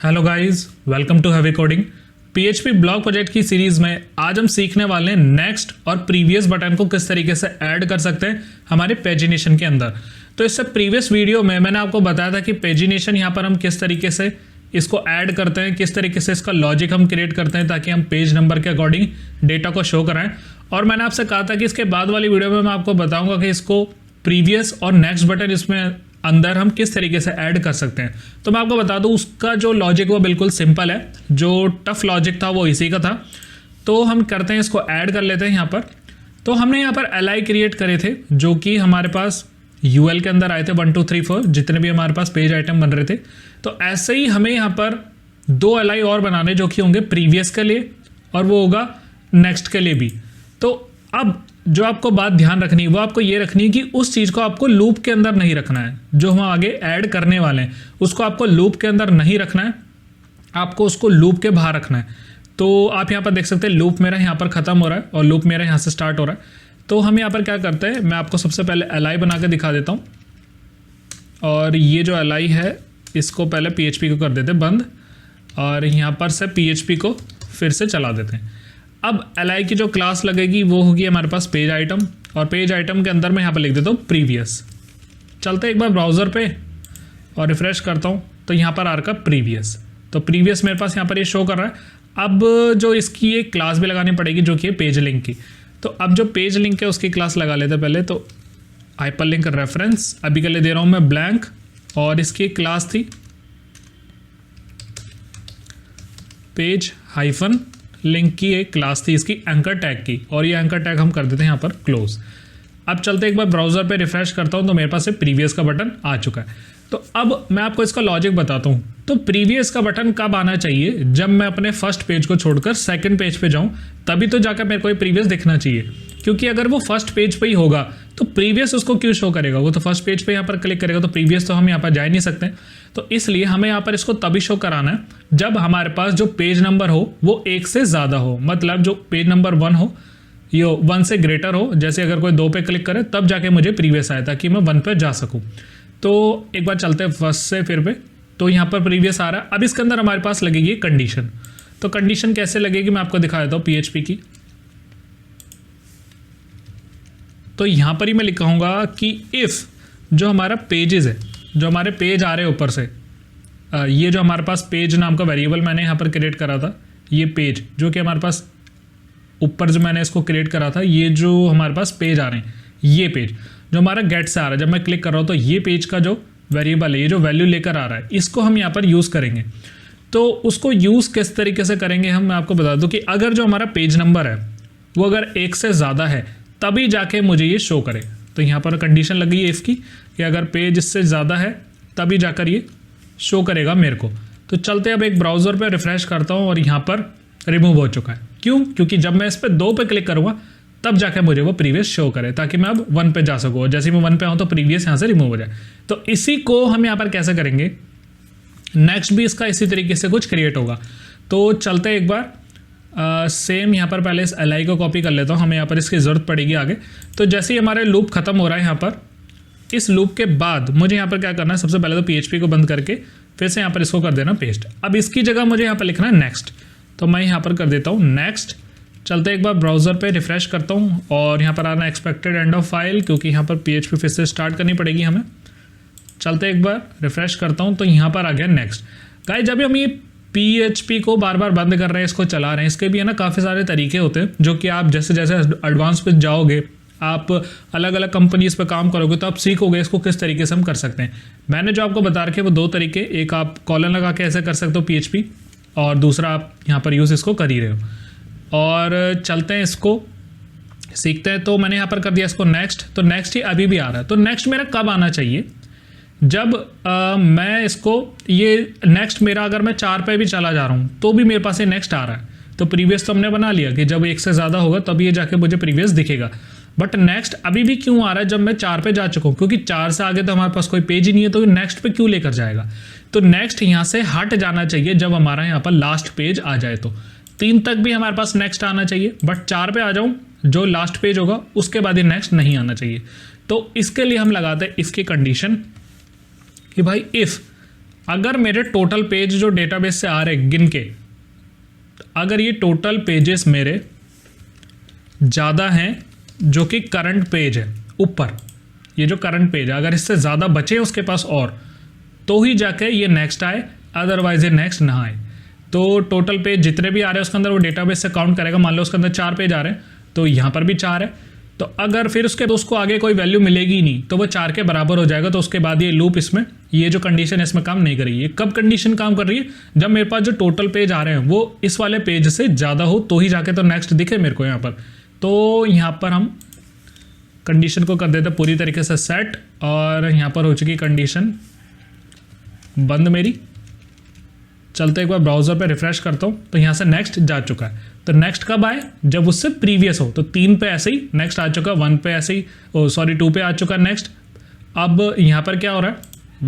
Hello guys, welcome to heavy coding. PHP block project की series में आज हम सीखने वाले हैं नेक्स्ट और प्रीवियस बटन को किस तरीके से ऐड कर सकते हैं हमारे पेजिनेशन के अंदर। तो इससे प्रीवियस वीडियो में मैंने आपको बताया था कि पेजिनेशन यहाँ पर हम किस तरीके से इसको ऐड करते हैं, किस तरीके से इसका लॉजिक हम क्रिएट करते हैं ताकि हम पेज नंबर के अकॉर्डिंग डेटा को शो कराएं। और मैंने आपसे कहा था कि इसके बाद वाली वीडियो में मैं आपको बताऊंगा कि इसको प्रीवियस और नेक्स्ट बटन इसमें अंदर हम किस तरीके से ऐड कर सकते हैं। तो मैं आपको बता दूं उसका जो लॉजिक वो बिल्कुल सिंपल है, जो टफ लॉजिक था वो इसी का था। तो हम करते हैं, इसको ऐड कर लेते हैं यहाँ पर। तो हमने यहाँ पर एल क्रिएट करे थे जो कि हमारे पास यूएल के अंदर आए थे 1 2 3 4 जितने भी हमारे पास पेज आइटम बन रहे थे। तो ऐसे ही हमें यहाँ पर 2 एल और बनाने जो कि होंगे प्रीवियस के लिए और वो होगा नेक्स्ट के लिए भी। तो अब जो आपको बात ध्यान रखनी है वो आपको ये रखनी है कि उस चीज़ को आपको लूप के अंदर नहीं रखना है। जो हम आगे ऐड करने वाले हैं उसको आपको लूप के अंदर नहीं रखना है, आपको उसको लूप के बाहर रखना है। तो आप यहाँ पर देख सकते हैं लूप मेरा यहाँ पर ख़त्म हो रहा है और लूप मेरा यहाँ से स्टार्ट हो रहा है। तो हम यहाँ पर क्या करते हैं, मैं आपको सबसे पहले एल बना के दिखा देता हूँ। और ये जो एल है इसको पहले PHP को कर देते हैं बंद और यहाँ पर से PHP को फिर से चला देते हैं। अब एल की जो क्लास लगेगी वो होगी हमारे पास पेज आइटम, और पेज आइटम के अंदर मैं यहाँ पर लिख देता हूँ प्रीवियस। चलते एक बार ब्राउज़र पे और रिफ़्रेश करता हूँ तो यहाँ पर आ रहा प्रीवियस। तो प्रीवियस मेरे पास यहाँ पर ये शो कर रहा है। अब जो इसकी एक क्लास भी लगानी पड़ेगी जो कि है पेज लिंक की। तो अब जो पेज लिंक है उसकी क्लास लगा लेते हैं पहले। तो हाइपरलिंक रेफरेंस अभी के लिए दे रहा हूँ मैं ब्लैंक, और इसकी एक क्लास थी पेज हाइफन लिंक की, एक क्लास थी इसकी एंकर टैग की, और ये एंकर टैग हम कर देते हैं यहाँ पर क्लोज। अब चलते एक बार ब्राउज़र पे रिफ्रेश करता हूँ तो मेरे पास से प्रीवियस का बटन आ चुका है। तो अब मैं आपको इसका लॉजिक बताता हूँ। तो प्रीवियस का बटन कब आना चाहिए, जब मैं अपने फर्स्ट पेज को छोड़कर सेकंड पेज पे जाऊँ, तभी तो जाकर मेरे को ये प्रीवियस दिखना चाहिए। क्योंकि अगर वो फर्स्ट पेज पे ही होगा तो प्रीवियस उसको क्यों शो करेगा, वो तो फर्स्ट पेज पे यहाँ पर क्लिक करेगा, तो प्रीवियस तो हम यहाँ पर जा ही नहीं सकते। तो इसलिए हमें यहाँ पर इसको तभी शो कराना है जब हमारे पास जो पेज नंबर हो वो 1 से ज़्यादा हो, मतलब जो पेज नंबर 1 हो ये 1 से ग्रेटर हो। जैसे अगर कोई 2 पे क्लिक करे तब जाके मुझे प्रीवियस आए ताकि मैं 1 पे जा सकूँ। तो एक बार चलते हैं फर्स्ट से फिर पे। तो यहाँ पर प्रीवियस आ रहा है। अब इसके अंदर हमारे पास लगेगी कंडीशन। तो कंडीशन कैसे लगेगी मैं आपको दिखा देता हूँ PHP की। तो यहाँ पर ही मैं लिखाऊंगा कि इफ़ जो हमारा पेजेस है, जो हमारे पेज आ रहे हैं ऊपर से, ये जो हमारे पास पेज नाम का वेरिएबल मैंने यहाँ पर क्रिएट करा था, ये पेज जो कि हमारे पास ऊपर जो मैंने इसको क्रिएट करा था, ये जो हमारे पास पेज आ रहे हैं, ये पेज जो हमारा गेट से आ रहा है, जब मैं क्लिक कर रहा हूँ तो ये पेज का जो वेरिएबल है, ये जो वैल्यू लेकर आ रहा है, इसको हम यहाँ पर यूज़ करेंगे। तो उसको यूज़ किस तरीके से करेंगे हम, मैं आपको बता दूँ कि अगर जो हमारा पेज नंबर है वो अगर 1 से ज़्यादा है तभी जाके मुझे ये शो करे। तो यहाँ पर कंडीशन लगी है इसकी कि अगर पेज इससे ज़्यादा है तभी जाकर ये शो करेगा मेरे को। तो चलते अब एक ब्राउज़र पे रिफ़्रेश करता हूँ और यहाँ पर रिमूव हो चुका है। क्यों? क्योंकि जब मैं इस पर 2 पे क्लिक करूँगा तब जाके मुझे वो प्रीवियस शो करे ताकि मैं अब 1 पे जा सकूँ, और जैसे मैं 1 पे आऊँ तो प्रीवियस यहाँ से रिमूव हो जाए। तो इसी को हम यहाँ पर कैसे करेंगे, नेक्स्ट भी इसका इसी तरीके से कुछ क्रिएट होगा। तो चलते एक बार सेम यहाँ पर पहले इस एल को कॉपी कर लेता हूँ, हमें यहाँ पर इसकी ज़रूरत पड़ेगी आगे। तो जैसे ही हमारे लूप खत्म हो रहा है यहाँ पर, इस लूप के बाद मुझे यहाँ पर क्या करना है, सबसे पहले तो PHP को बंद करके फिर से यहाँ पर इसको कर देना पेस्ट। अब इसकी जगह मुझे यहाँ पर लिखना है नेक्स्ट। तो मैं यहाँ पर कर देता हूँ नेक्स्ट। चलते एक बार ब्राउज़र पे रिफ़्रेश करता हूँ और यहाँ पर आना एक्सपेक्टेड एंड ऑफ फाइल, क्योंकि यहाँ पर PHP फिर से स्टार्ट करनी पड़ेगी हमें। चलते एक बार रिफ़्रेश करता हूँ तो यहाँ पर आ गया नेक्स्ट। गाइस जब हम ये PHP को बार बार बंद कर रहे हैं, इसको चला रहे हैं, इसके भी है ना काफ़ी सारे तरीके होते हैं जो कि आप जैसे जैसे एडवांस पे जाओगे, आप अलग अलग कंपनीज पे काम करोगे तो आप सीखोगे इसको किस तरीके से हम कर सकते हैं। मैंने जो आपको बता रखे वो 2 तरीके, एक आप कॉलन लगा के ऐसे कर सकते हो PHP, और दूसरा आप यहाँ पर यूज़ इसको कर ही रहे हो। और चलते हैं इसको सीखते हैं। तो मैंने यहाँ पर कर दिया इसको नेक्स्ट। तो नेक्स्ट ही अभी भी आ रहा है। तो नेक्स्ट मेरा कब आना चाहिए, जब मैं इसको ये नेक्स्ट मेरा अगर मैं 4 पे भी चला जा रहा हूँ तो भी मेरे पास ये नेक्स्ट आ रहा है। तो प्रीवियस तो हमने बना लिया कि जब 1 से ज़्यादा होगा तब ये जाके मुझे प्रीवियस दिखेगा। बट नेक्स्ट अभी भी क्यों आ रहा है जब मैं 4 पे जा चुका हूँ, क्योंकि 4 से आगे तो हमारे पास कोई पेज ही नहीं है, तो नेक्स्ट पे क्यों लेकर जाएगा। तो नेक्स्ट यहाँ से हट जाना चाहिए जब हमारा यहाँ पर लास्ट पेज आ जाए। तो 3 तक भी हमारे पास नेक्स्ट आना चाहिए, बट 4 पे आ जाऊँ जो लास्ट पेज होगा उसके बाद ये नेक्स्ट नहीं आना चाहिए। तो इसके लिए हम लगाते हैं इसकी कंडीशन कि भाई इफ़ अगर मेरे टोटल पेज जो डेटाबेस से आ रहे गिन के, अगर ये टोटल पेजेस मेरे ज़्यादा हैं जो कि करंट पेज है ऊपर, ये जो करंट पेज है अगर इससे ज़्यादा बचे उसके पास और, तो ही जाके ये नेक्स्ट आए, अदरवाइज ये नेक्स्ट ना आए। तो टोटल पेज जितने भी आ रहे हैं उसके अंदर वो डेटाबेस से काउंट करेगा। मान लो उसके अंदर 4 पेज आ रहे हैं तो यहाँ पर भी 4 है, तो अगर फिर उसको आगे कोई वैल्यू मिलेगी ही नहीं तो वो 4 के बराबर हो जाएगा। तो उसके बाद ये लूप इसमें, ये जो कंडीशन इसमें काम नहीं करेगी। ये कब कंडीशन काम कर रही है? जब मेरे पास जो टोटल पेज आ रहे हैं वो इस वाले पेज से ज़्यादा हो तो ही जाके तो नेक्स्ट दिखे मेरे को यहाँ पर। तो यहाँ पर हम कंडीशन को कर देते पूरी तरीके से सेट, और यहाँ पर हो चुकी कंडीशन बंद मेरी। चलते एक बार ब्राउज़र पे रिफ्रेश करता हूँ तो यहाँ से नेक्स्ट जा चुका है। तो नेक्स्ट कब आए? जब उससे प्रीवियस हो। तो 3 पे ऐसे ही नेक्स्ट आ चुका, 1 पे ऐसे ही, 2 पे आ चुका नेक्स्ट। अब यहाँ पर क्या हो रहा है,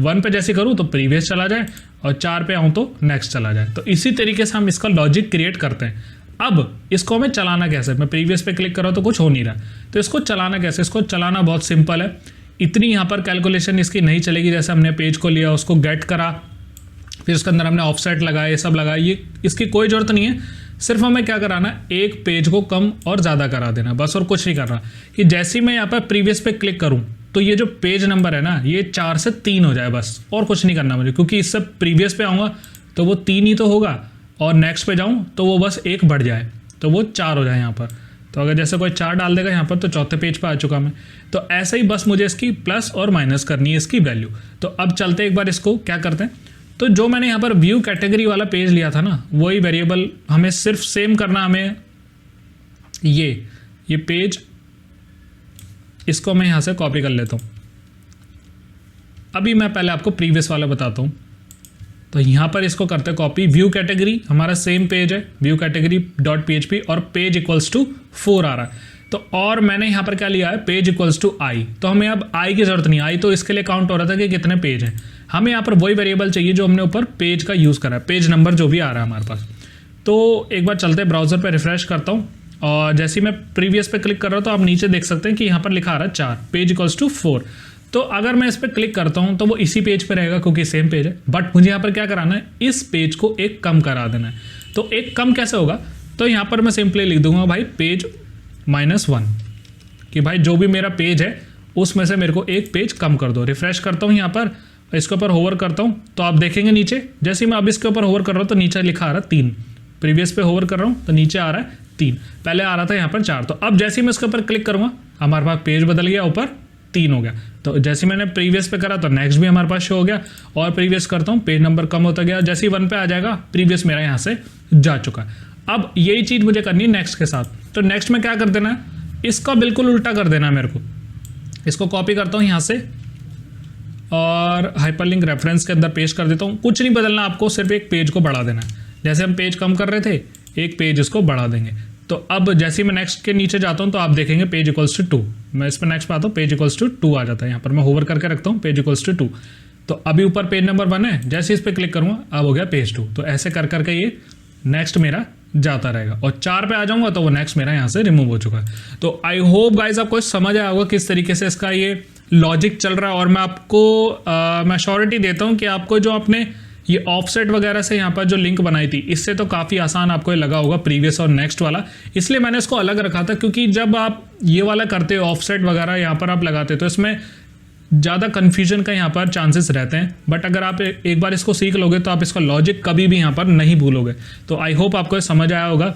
1 पे जैसे करूँ तो प्रीवियस चला जाए और 4 पे आऊँ तो नेक्स्ट चला जाए। तो इसी तरीके से हम इसका लॉजिक क्रिएट करते हैं। अब इसको हमें चलाना कैसे? मैं प्रीवियस पे क्लिक कर रहा हूँ तो कुछ हो नहीं रहा, तो इसको चलाना कैसे? इसको चलाना बहुत सिंपल है। इतनी यहाँ पर कैलकुलेशन इसकी नहीं चलेगी। जैसे हमने पेज को लिया, उसको गेट करा, फिर उसके अंदर हमने ऑफसेट लगाया, ये सब लगाया, ये इसकी कोई ज़रूरत नहीं है। सिर्फ हमें क्या कराना, एक पेज को कम और ज़्यादा करा देना बस, और कुछ नहीं कर रहा। कि जैसे ही मैं यहाँ पर प्रीवियस पे क्लिक करूँ तो ये जो पेज नंबर है ना, ये 4 से 3 हो जाए बस, और कुछ नहीं करना मुझे। क्योंकि इससे प्रीवियस पे आऊँगा तो वो 3 ही तो होगा, और नेक्स्ट पे जाऊँ तो वो बस 1 बढ़ जाए, तो वो 4 हो जाए यहाँ पर। तो अगर जैसे कोई 4 डाल देगा यहाँ पर तो चौथे पेज पे आ चुका मैं। तो ऐसे ही बस मुझे इसकी प्लस और माइनस करनी है इसकी वैल्यू। तो अब चलते एक बार इसको क्या करते हैं। तो जो मैंने यहाँ पर व्यू कैटेगरी वाला पेज लिया था ना, वही वेरिएबल हमें सिर्फ सेम करना। हमें ये पेज, इसको मैं यहाँ से कॉपी कर लेता हूँ। अभी मैं पहले आपको प्रीवियस वाला बताता हूँ। तो यहाँ पर इसको करते कॉपी, व्यू कैटेगरी हमारा सेम पेज है, व्यू कैटेगरी .php, और पेज इक्वल्स टू 4 आ रहा है। तो और मैंने यहाँ पर क्या लिया है, पेज इक्वल्स टू आई। तो हमें अब आई की जरूरत नहीं, आई तो इसके लिए काउंट हो रहा था कि कितने पेज हैं। हमें यहाँ पर वही वेरिएबल चाहिए जो हमने ऊपर पेज का यूज़ करा है, पेज नंबर जो भी आ रहा है हमारे पास। तो एक बार चलते ब्राउज़र पर रिफ्रेश करता हूँ, और जैसे ही मैं प्रीवियस पे क्लिक कर रहा हूँ तो आप नीचे देख सकते हैं कि यहाँ पर लिखा आ रहा है 4, पेज इक्वल्स टू 4। तो अगर मैं इस पर क्लिक करता हूँ तो वो इसी पेज पे रहेगा क्योंकि सेम पेज है। बट मुझे यहाँ पर क्या कराना है, इस पेज को एक कम करा देना है। तो एक कम कैसे होगा, तो यहाँ पर मैं सिंपली लिख दूंगा भाई पेज -1, कि भाई जो भी मेरा पेज है उसमें से मेरे को एक पेज कम कर दो। रिफ्रेश करता हूँ यहाँ पर, इसके ऊपर होवर करता हूँ तो आप देखेंगे नीचे, जैसे ही मैं अब इसके ऊपर होवर कर रहा हूँ तो नीचे लिखा आ रहा है 3। प्रीवियस पे होवर कर रहा हूँ तो नीचे आ रहा है 3, पहले आ रहा था यहाँ पर 4। तो अब जैसे ही मैं इसके ऊपर क्लिक करूँगा हमारे पास पेज बदल गया, ऊपर 3 हो गया। तो जैसे मैंने प्रीवियस पे करा तो नेक्स्ट भी हमारे पास शो हो गया, और प्रीवियस करता हूँ पेज नंबर कम होता गया। जैसे ही 1 पे आ जाएगा प्रीवियस मेरा यहाँ से जा चुका है। अब यही चीज़ मुझे करनी है नेक्स्ट के साथ। तो नेक्स्ट में क्या कर देना है, इसका बिल्कुल उल्टा कर देना है मेरे को। इसको कॉपी करता हूँ यहाँ से और हाइपरलिंक रेफरेंस के अंदर पेस्ट कर देता हूँ। कुछ नहीं बदलना आपको, सिर्फ एक पेज को बढ़ा देना है। जैसे हम पेज कम कर रहे थे, एक पेज इसको बढ़ा देंगे। तो अब जैसे ही मैं नेक्स्ट के नीचे जाता हूँ तो आप देखेंगे पेज इक्वल्स टू 2। मैं इस पर नेक्स्ट पे आता हूँ, पेज इक्वल्स टू 2 आ जाता है। यहाँ पर मैं होवर करके रखता हूँ, पेज इक्वल्स टू 2। तो अभी ऊपर पेज नंबर 1 है, जैसे इस पर क्लिक करूँगा अब हो गया पेज 2। तो ऐसे कर करके ये नेक्स्ट मेरा जाता रहेगा, और 4 पे आ जाऊँगा तो वो नेक्स्ट मेरा यहाँ से रिमूव हो चुका है। तो आई होप गाइज आपको समझ आया होगा किस तरीके से इसका ये लॉजिक चल रहा है। और मैं आपको मैं श्योरिटी देता हूँ कि आपको जो आपने ये ऑफसेट वगैरह से यहाँ पर जो लिंक बनाई थी, इससे तो काफ़ी आसान आपको ये लगा होगा प्रीवियस और नेक्स्ट वाला। इसलिए मैंने इसको अलग रखा था, क्योंकि जब आप ये वाला करते हो ऑफसेट वगैरह यहाँ पर आप लगाते हो तो इसमें ज़्यादा कन्फ्यूजन का यहाँ पर चांसेस रहते हैं। बट अगर आप एक बार इसको सीख लोगे तो आप इसका लॉजिक कभी भी यहाँ पर नहीं भूलोगे। तो आई होप आपको समझ आया होगा,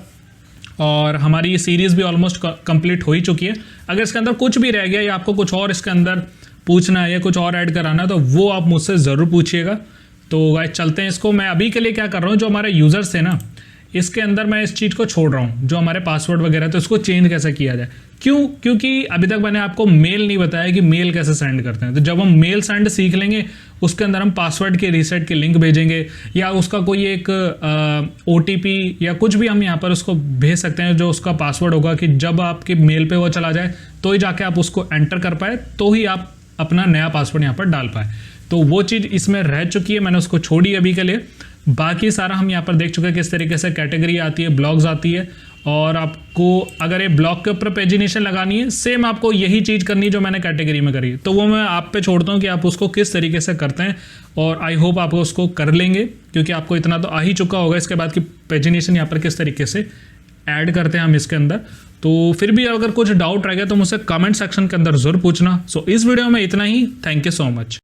और हमारी ये सीरीज़ भी ऑलमोस्ट कंप्लीट हो ही चुकी है। अगर इसके अंदर कुछ भी रह गया या आपको कुछ और इसके अंदर पूछना है या कुछ और ऐड कराना है तो वो आप मुझसे ज़रूर पूछिएगा। तो गाइस चलते हैं इसको। मैं अभी के लिए क्या कर रहा हूँ, जो हमारे यूज़र्स थे ना, इसके अंदर मैं इस चीज़ को छोड़ रहा हूँ, जो हमारे पासवर्ड वगैरह तो इसको चेंज कैसे किया जाए। क्यों? क्योंकि अभी तक मैंने आपको मेल नहीं बताया कि मेल कैसे सेंड करते हैं। तो जब हम मेल सेंड सीख लेंगे उसके अंदर हम पासवर्ड के रीसेट की लिंक भेजेंगे, या उसका कोई एक OTP या कुछ भी हम यहाँ पर उसको भेज सकते हैं, जो उसका पासवर्ड होगा कि जब आपके मेल पे वो चला जाए तो ही जाके आप उसको एंटर कर पाए, तो ही आप अपना नया पासवर्ड यहाँ पर डाल पाए। तो वो चीज़ इसमें रह चुकी है, मैंने उसको छोड़ी अभी के लिए। बाकी सारा हम यहाँ पर देख चुके हैं किस तरीके से कैटेगरी आती है, ब्लॉग्स आती है, और आपको अगर ये ब्लॉक के ऊपर पेजिनेशन लगानी है, सेम आपको यही चीज़ करनी है जो मैंने कैटेगरी में करी है। तो वो मैं आप पे छोड़ता हूँ कि आप उसको किस तरीके से करते हैं, और आई होप आप उसको कर लेंगे, क्योंकि आपको इतना तो आ ही चुका होगा इसके बाद कि पेजिनेशन यहाँ पर किस तरीके से ऐड करते हैं हम इसके अंदर। तो फिर भी अगर कुछ डाउट रह गया तो मुझसे कमेंट सेक्शन के अंदर ज़रूर पूछना। सो इस वीडियो में इतना ही। Thank you so much.